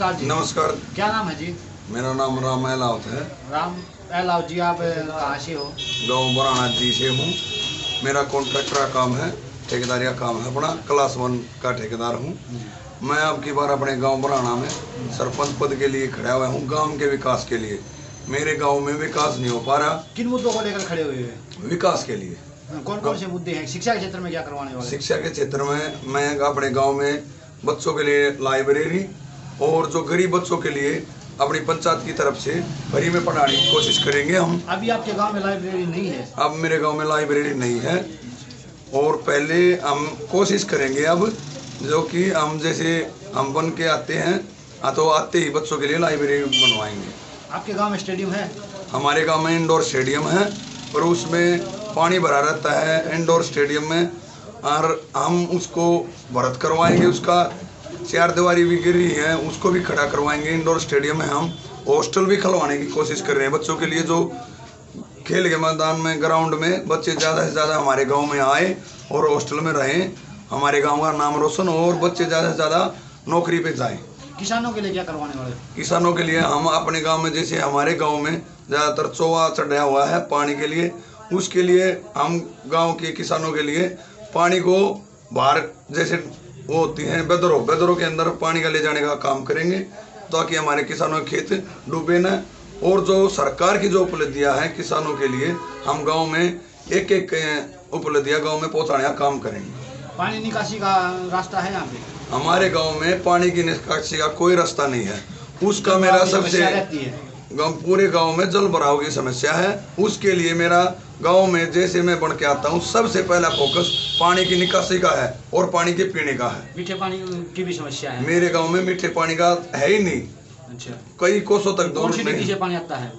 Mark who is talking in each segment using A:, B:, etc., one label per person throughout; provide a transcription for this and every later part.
A: नमस्कार जी।
B: नमस्कार।
A: क्या नाम है जी?
B: मेरा नाम राम एलावत है।
A: राम एलाव जी, आप कहाँ से हो?
B: गांव बराना जी से हूँ। मेरा कॉन्ट्रैक्टर का काम है, ठेकेदारी का काम है, अपना क्लास 1 का ठेकेदार हूँ। मैं अब की बार अपने गांव बराना में सरपंच पद के लिए खड़ा हुआ हूँ, गांव के विकास के लिए। मेरे गांव में विकास नहीं हो पा रहा।
A: किन मुद्दों को लेकर खड़े हुए हैं?
B: विकास के लिए।
A: कौन कौन से मुद्दे हैं? शिक्षा के क्षेत्र में क्या करवाने वाले?
B: शिक्षा के क्षेत्र में मैं अपने गाँव में बच्चों के लिए लाइब्रेरी और जो गरीब बच्चों के लिए अपनी पंचायत की तरफ से फ्री में पढ़ाने की कोशिश करेंगे हम।
A: अभी आपके गांव में लाइब्रेरी नहीं है?
B: अब मेरे गांव में लाइब्रेरी नहीं है और पहले हम कोशिश करेंगे अब, जो कि हम जैसे हम बन के आते हैं तो आते ही बच्चों के लिए लाइब्रेरी बनवाएंगे।
A: आपके गांव में स्टेडियम है?
B: हमारे गांव में इंडोर स्टेडियम है और उसमें पानी भरा रहता है इंडोर स्टेडियम में, और हम उसको भरत करवाएंगे। उसका 4 दीवारी भी गिरी है, उसको भी खड़ा करवाएंगे। इंडोर स्टेडियम में हम हॉस्टल भी खुलवाने की कोशिश कर रहे हैं बच्चों के लिए, जो खेल के मैदान में ग्राउंड में बच्चे ज़्यादा से ज़्यादा हमारे गांव में आए और हॉस्टल में रहें, हमारे गांव का नाम रोशन हो और बच्चे ज़्यादा से ज़्यादा नौकरी पे जाएं।
A: किसानों के लिए क्या करवाने वाले?
B: किसानों के लिए हम अपने गांव में, जैसे हमारे गांव में ज़्यादातर चौवा चढ़ा हुआ है पानी के लिए, उसके लिए हम गांव के किसानों के लिए पानी को बाहर, जैसे वो होती हैं बेदरों के अंदर पानी का ले जाने का काम करेंगे, ताकि हमारे किसानों के खेत डूबे न। और जो सरकार की जो उपलब्धियां हैं किसानों के लिए, हम गांव में एक एक उपलब्धियां गांव में पहुंचाने का काम करेंगे।
A: पानी निकासी का रास्ता है यहाँ पे?
B: हमारे गांव में पानी की निकासी का कोई रास्ता नहीं है। उसका मेरा सबसे पूरे गांव में जल भराव की समस्या है। उसके लिए मेरा गांव में जैसे मैं बन के आता हूँ, सबसे पहला फोकस पानी की निकासी का है और पानी के पीने का है।
A: मीठे पानी की भी समस्या है?
B: मेरे गांव में मीठे पानी का है ही नहीं।
A: अच्छा,
B: कई कोसों तक दूर
A: डिग्गी से पानी आता है?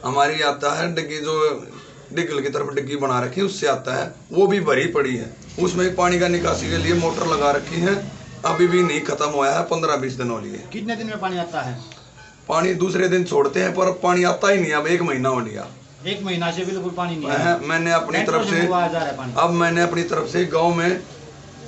B: हमारी आता है डिग्गी, जो डिग्गल की तरफ डिग्गी बना रखी है उससे आता है, वो भी भरी पड़ी है। उसमें पानी का निकासी के लिए मोटर लगा रखी है, अभी भी नहीं खत्म हुआ है, 15-20 दिन हो लिए।
A: कितने दिन में पानी आता है?
B: पानी दूसरे दिन छोड़ते हैं, पर पानी आता ही नहीं। अब 1 महीना हो लिया।
A: 1 महीना से बिल्कुल पानी नहीं है?
B: मैंने अपनी तरफ से मैंने अपनी तरफ से गांव में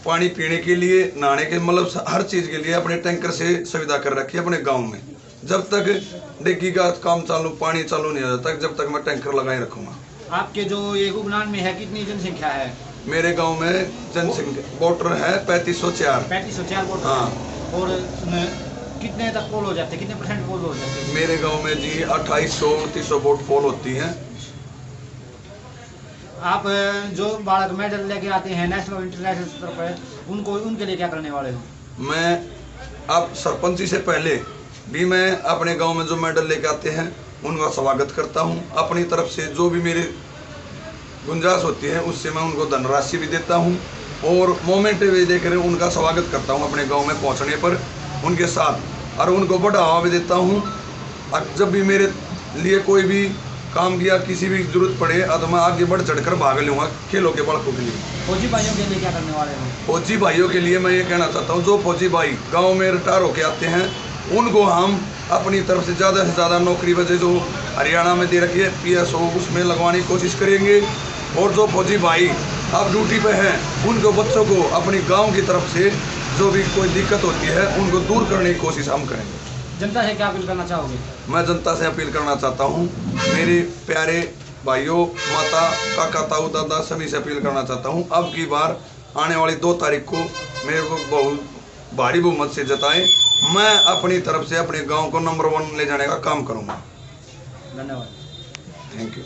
B: पानी पीने के लिए, नहाने के, मतलब हर चीज के लिए अपने टैंकर से सुविधा कर रखी है अपने गांव में। जब तक डिग्गी का काम चालू, पानी चालू नहीं हो जाता, जब तक मैं टैंकर लगाए रखूंगा।
A: आपके जो ये उपनान में है, कितनी जनसंख्या है?
B: मेरे गांव में जनसंख्या वोटर है 3504।
A: 3504 वोटर?
B: हाँ।
A: और कितने तक पोल हो जाते हैं? कितने % पोल हो जाते हैं?
B: मेरे गांव में जी 2800-2900 वोट पोल होती हैं।
A: आप जो बालक मेडल लेके आते हैं नेशनल इंटरनेशनल स्तर पर, उनके लिए क्या करने वाले हो? मैं
B: अब सरपंची से पहले भी मैं अपने गांव में जो मेडल लेके आते हैं उनका स्वागत करता हूं। अपनी तरफ से जो भी मेरी गुंजाइश होती है उससे मैं उनको धनराशि भी देता हूं और मोमेंट भी देकर उनका स्वागत करता हूं अपने गांव में पहुंचने पर उनके साथ, और उनको बढ़ावा भी देता हूं। और जब भी मेरे लिए कोई भी काम किया, किसी भी जरूरत पड़े, तो मैं आगे बढ़ चढ़कर भाग लूँगा खेलों के बालकों के लिए।
A: फौजी भाइयों के लिए क्या करने वाले हो?
B: फौजी भाइयों के लिए मैं ये कहना चाहता हूँ, जो फौजी भाई गांव में रिटायर होके आते हैं उनको हम अपनी तरफ से ज़्यादा नौकरी वजह जो हरियाणा में दे रखी है PSO, उसमें लगवाने की कोशिश करेंगे। और जो फौजी भाई अब ड्यूटी पे हैं, उनको बच्चों को अपनी गाँव की तरफ से जो भी कोई दिक्कत होती है उनको दूर करने की कोशिश हम करेंगे।
A: जनता से क्या अपील करना चाहोगे?
B: मैं जनता से अपील करना चाहता हूँ, मेरे प्यारे भाइयों, माता, काका, ताऊ, दादा, सभी से अपील करना चाहता हूँ, अब की बार आने वाली 2 तारीख को मेरे को बहुत भारी बहुमत से जताएं। मैं अपनी तरफ से अपने गांव को नंबर 1 ले जाने का काम करूँगा।
A: धन्यवाद।
B: Thank you.